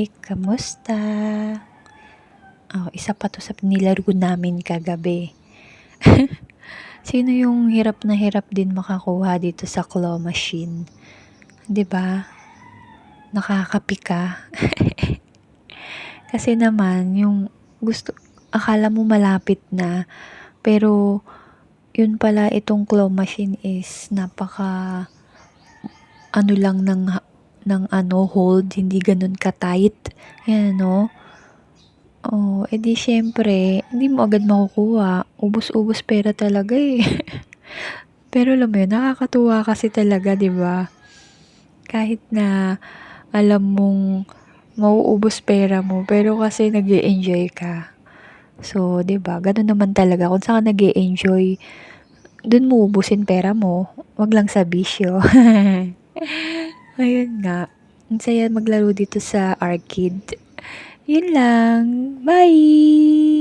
Hi! Kamusta? Isa pa 'to sa nilaro namin kagabi. Sino yung hirap na hirap din makakuha dito sa claw machine, 'di ba? Nakakapika. Kasi naman yung akala mo malapit na, pero yun pala itong claw machine is ano lang ng hold, hindi gano'n ka-tight, 'yan ano. Siyempre hindi mo agad makukuha, ubos-ubos pera talaga, eh. Pero alam mo yun, nakakatuwa kasi talaga, 'di ba? Kahit na alam mong mauubos pera mo, pero kasi nag-e-enjoy ka. So, 'di ba, gano'n naman talaga kung saan ka nag-e-enjoy, dun mo uubusin pera mo, 'wag lang sa bisyo. Ayun nga, ang saya maglaro dito sa arcade. Yun lang, bye!